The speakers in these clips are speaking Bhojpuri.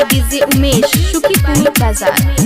DJ Umesh Shukipur Bazar.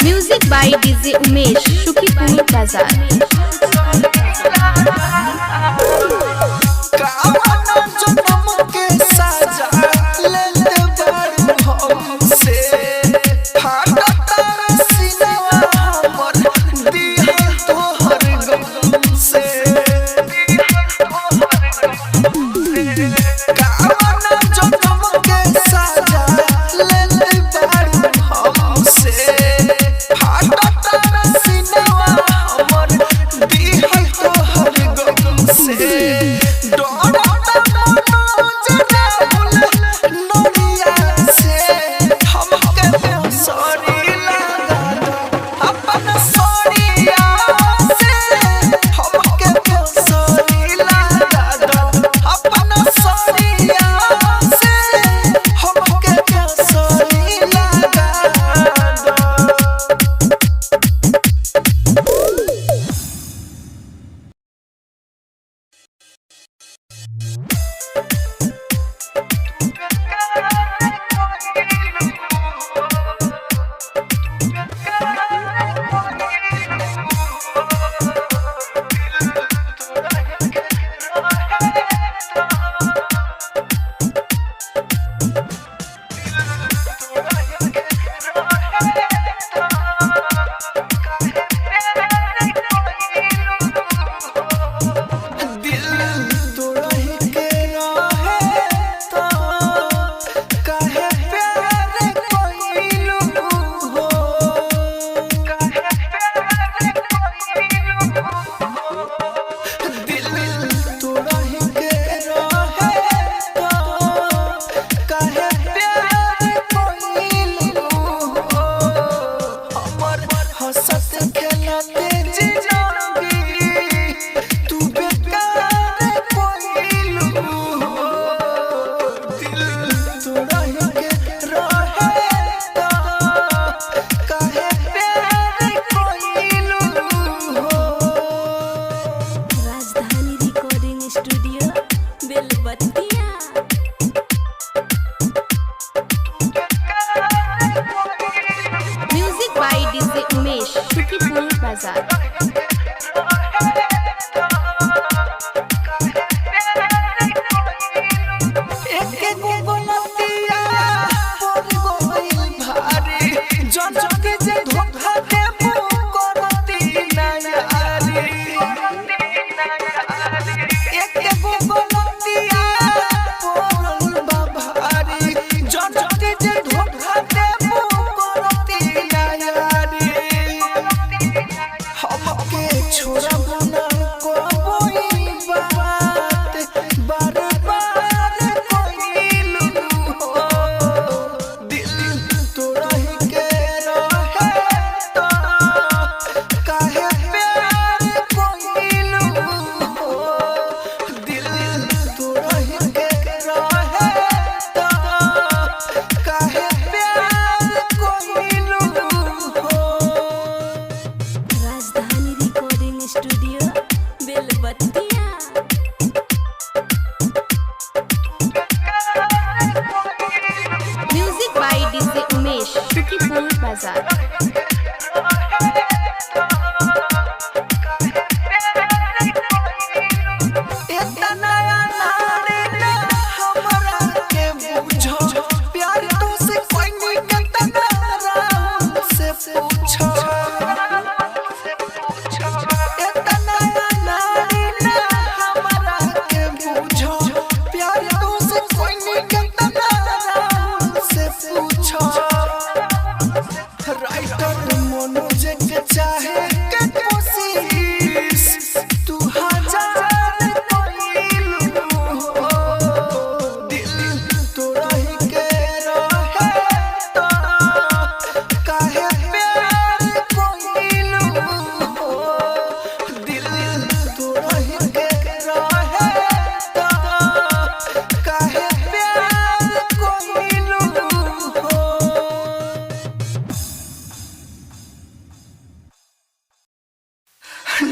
Music by DJ Umesh Shukipur Bazar. Music by DJ Umesh Shukipur Bazar.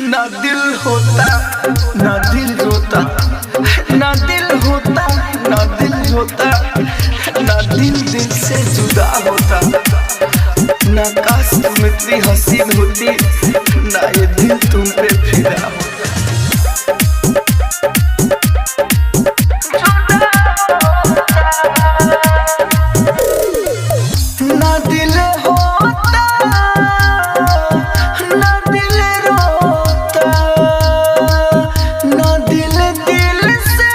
ना दिल होता ना दिल रोता, ना दिल होता ना दिल रोता, ना दिल दिल से जुदा होता, ना काश तुम इतनी हसीन होती, ना ये दिल तुम पे फिदा होता। ना दिल होता ना दिल रोता, ना दिल दिल से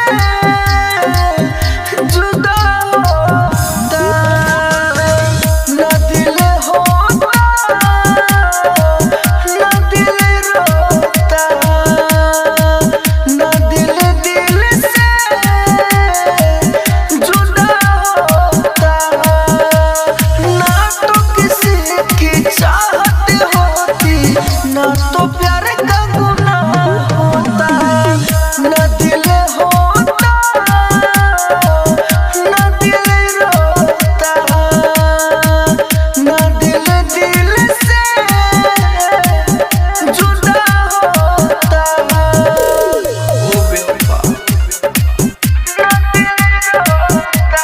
जुदा होता, ना दिल होता ना दिल रोता, ना दिल दिल से जुदा होता, ना तो किसी की चाहत होती, ना तो प्यार का गुनाह होता, ना दिल होता ना दिल रोता, ना दिल दिल से जुदा होता। ओ बेवफा ना दिल रोता,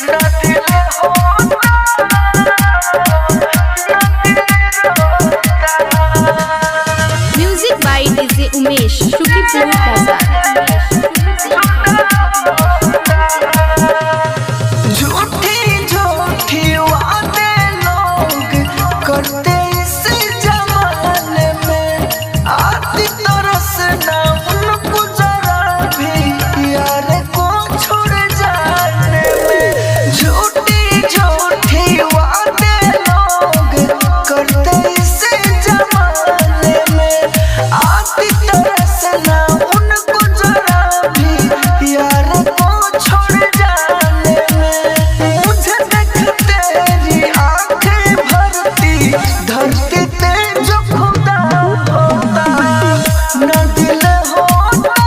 ना दिल होता music by DJ Umesh Shukipur बाजार। झूठी झूठी वादे लोग करते इस जमाने में, आती तरस ना उनको जरा भी यार को छोड़ जाने में। झूठी झूठी वादे लोग करते इस जमाने में, आती तरस ना उनको जरा भी यार को छोड़ जाने में। मुझे देख तेरी आंखें भरती धरती पे जो खुदा होता, ना दिल होता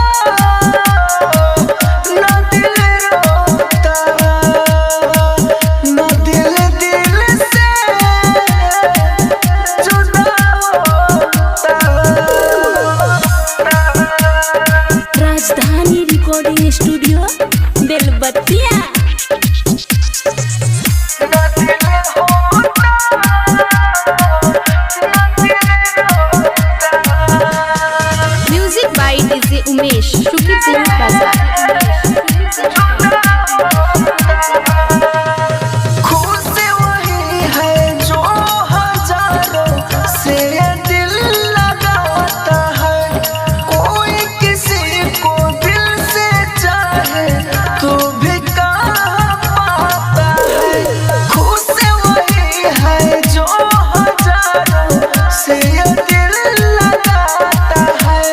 ना दिल रोता, ना दिल दिल से जुदा होता। राजधानी रिकॉर्डिंग स्टूडियो बेलबत्तिया। ना दिल होता ना दिल रोता, music by DJ Umesh Shukipur बाजार। खुशी वही है जो हजारों से दिल लगाता है, कोई किसी को दिल से चाहे तो भी कहाँ पाता है। खुशी वही है जो हजारों से दिल लगाता है,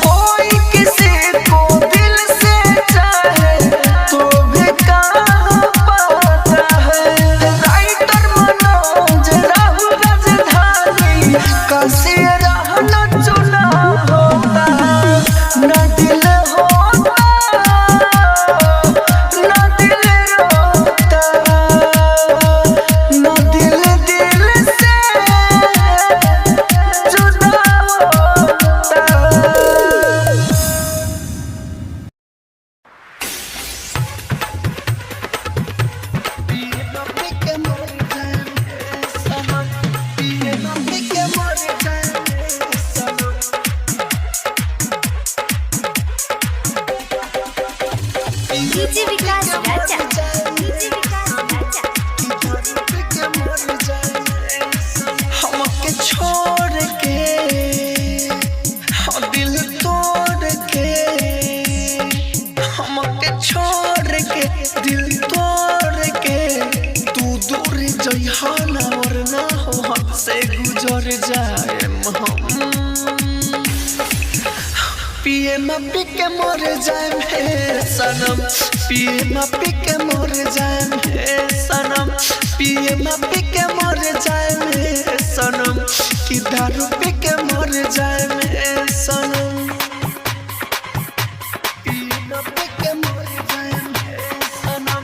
कोई किसी को दिल से चाहे तो भी कहाँ पाता है। राइटर मनोज राहुल राजधानी का रहना चुना होता, ना दिल होता ना दिल रोता, ना दिल दिल से जुदा होता। डीजे विकास राजा। डीजे विकास राजा। हमके छोड़ के दिल तोड़ के, हमके छोड़ के दिल तोड़ के, तू दूर जइहा ना वरना हो हमसे गुजर जाए हम। पिए में पी के मर जाए मेरे सनम, पिए में पी के मर जाए मेरे सनम, पिए में पी के मर जाए मेरे सनम, कि दारू पी के मर जाए मेरे सनम। पिए में पी के मर जाए मेरे सनम,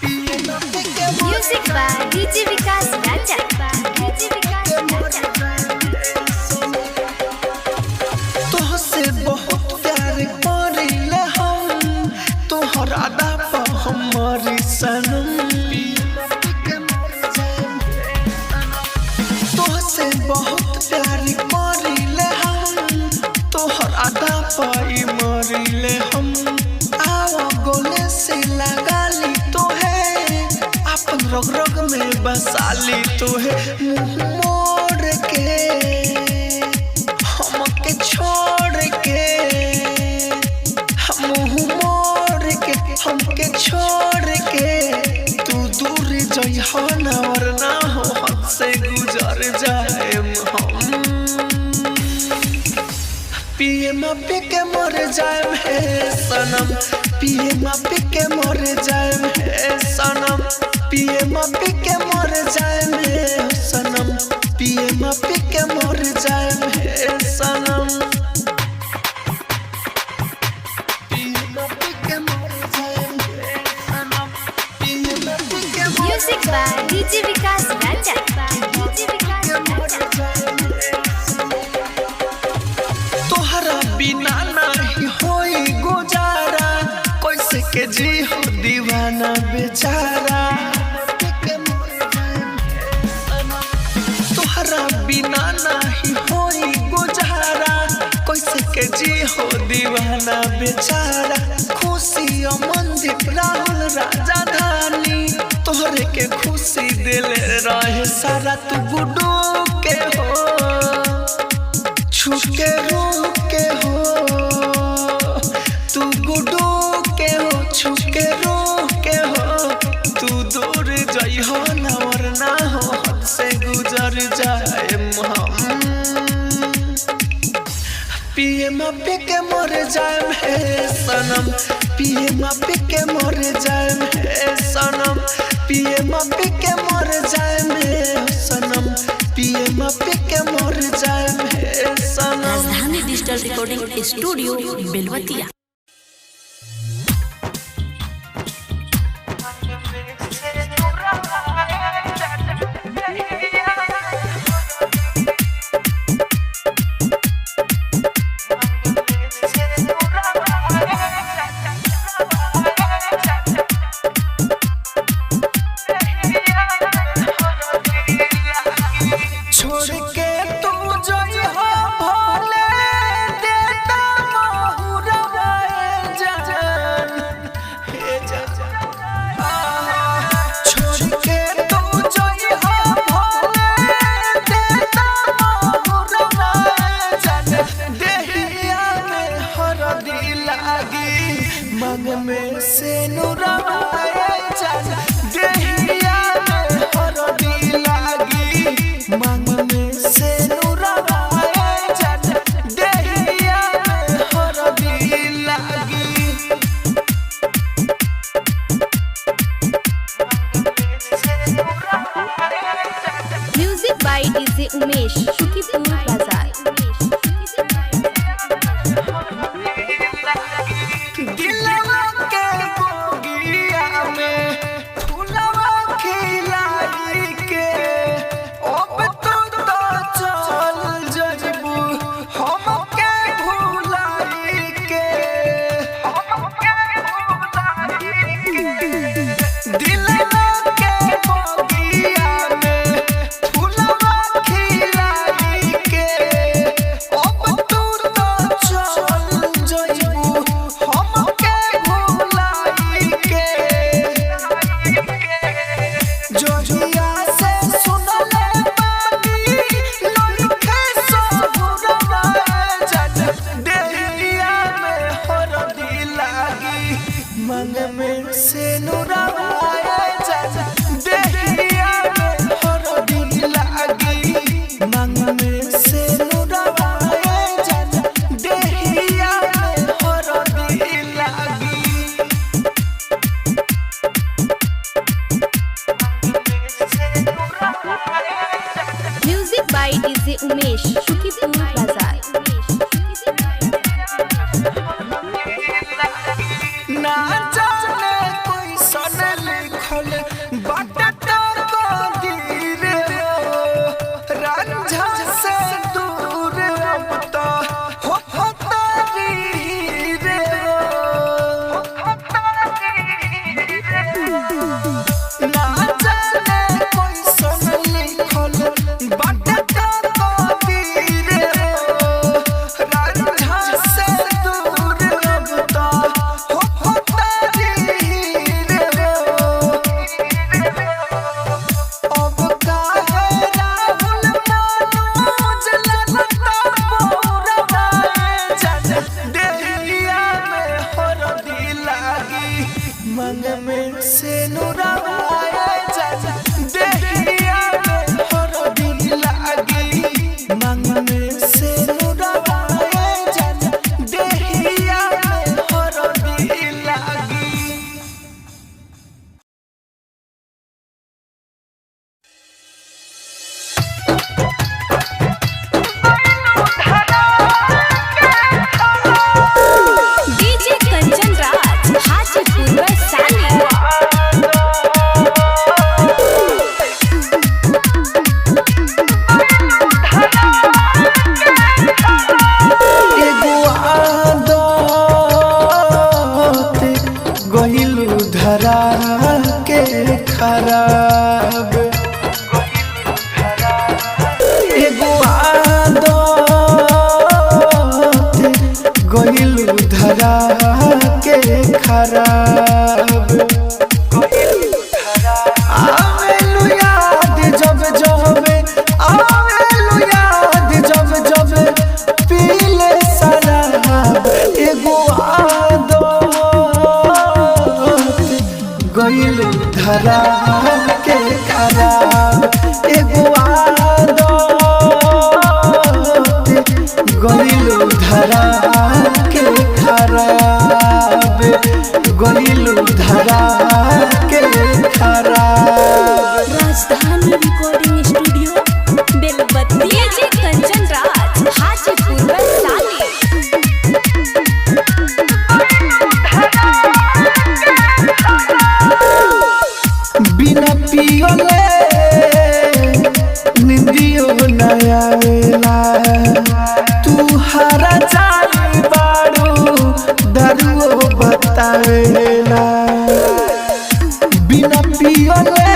पिए में पी के मर music by DJ Vikas Raja. DJ Vikas Raja. तुहसे बहुत प्यार करीले हम, तोहर अदा पाई मरीले हम। आवा गोले से लगाली तोहे, अपन रग रग में बसाली तोहे। मुँह मोड़ के हमके छोड़ के, मुँह मोड़ के हमके छोड़ के, तू दूर जइहा ना वरना हो हद से गुजर जाएम हम। पिए मा पी के मर जाएम हे सनम, पिए मा पी के मर जाएम हे सनम, पिए मा पी के मर जाएम हे सनम, पिए मा पी के मर जाएम हे सनम। Music by DJ Vikas Raja. तोहरा बिना नहीं होई गुजारा, कैसे के जी हो दीवाना बेचारा। तोहरा बिना नहीं होई गुजारा, कैसे के जी हो दीवाना बेचारा। खुशी मंदिर राहुल राजा धानी, तोहरे के खुशी दिले रहे सारा। तू गुडू के हो छुके रूह के हो, तू गुडू के हो छुके रूह के हो। तू दूर जइहो ना वरना हो हद से गुजर जाएम हम। पिए मा पी के मर जाएम हे सनम, पिए मा पी के मर जाएम हे सनम, पिए मा पी के मर जाएम हे सनम, पिए मा पी के मर जाएम हे सनम। राजधानी डिजिटल रिकॉर्डिंग स्टूडियो बेलवतिया। छोड़ के तू जइहा भोले देता महुरवा जान, हे जान। छोड़ के तू जइहा भोले देता महुरवा जान। देहिया में हरदी लागी, मन में से नुरवा जान। देहिया में हरदी लागी, मन में से नुरवा जान। देहिया में हरदी लागी। Music by DJ Umesh, Shukipur Bazaar. दिलवा के बोगिया में फूलवा खिलाई के, अब तू तो चल जइबू हमके भुलाई के। दिलवा के बोगिया में फूलवा खिलाई के, अब तू तो चल जइबू हमके भुलाई के। जोजिया से सुनले बानी लइके सबुरवा जान। देहिया में हरदी लागी, मन में से नुरवा जान। देहिया में हरदी लागी, मन में से नुरवा जान। देहिया में हरदी लागी। Music by DJ Umesh, Shukipur Bazaar. ना जाने कोई सन लिखल बाटे तो कदीर हो, रंझा से दूर अब तो हो तारी रे हो। ना जाने कोई सन लिखल बाटे तो डीजे कंचन राज हाजीपुर वैशाली। एगो आदत गइलू धरा के खराब, एगो आदत गइलू धरा के खराब। आवेलू याद जब जब, आवेलू याद जब जब पीले शराब। एगो आदत गइलू धरा के खराब, एगो आदत गइलू धरा के खराब, गइलू धरा के खराब। राजधानी रिकॉर्डिंग स्टूडियो बेलबत्तिया। डीजे कंचन राज हाजीपुर वैशाली। बिना पियोले निंदियो न आवेला, तू हरा जाई बारू दरुओ बतावेला। बिना पियोले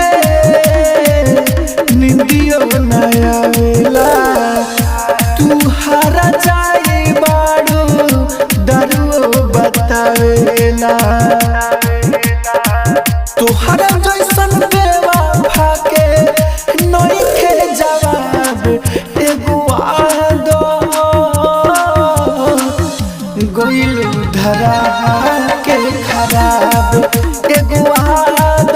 निंदियो न आवेला, तू हरा जाई बारू दरुओ बतावेला। तोहरा जैसन बेवफा के नइखे जवाब, एगो आदत गइलू धरा के खराब, एगो आदत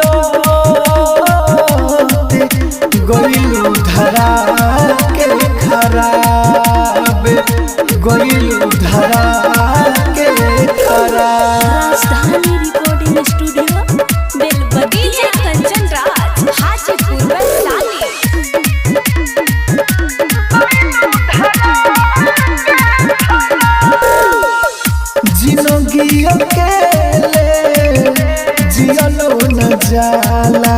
गइलू धरा के खराब, गइलू धरा के खराब। राजधानी रिकॉर्डिंग स्टूडियो बेलबत्तिया। डीजे कंचन राज हाजीपुर वैशाली। जिंदगी अकेले जियलो न जाला,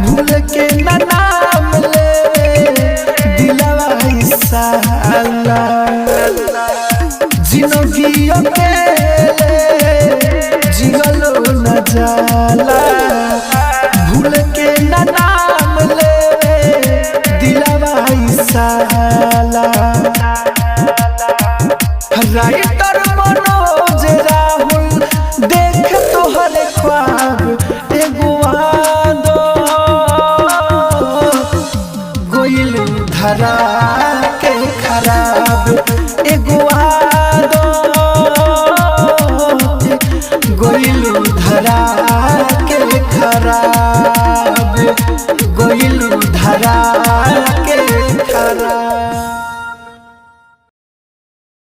भूल के न नाम ले दिलवा ई साला। जिंदगी अकेले जियलो न जाला, भूल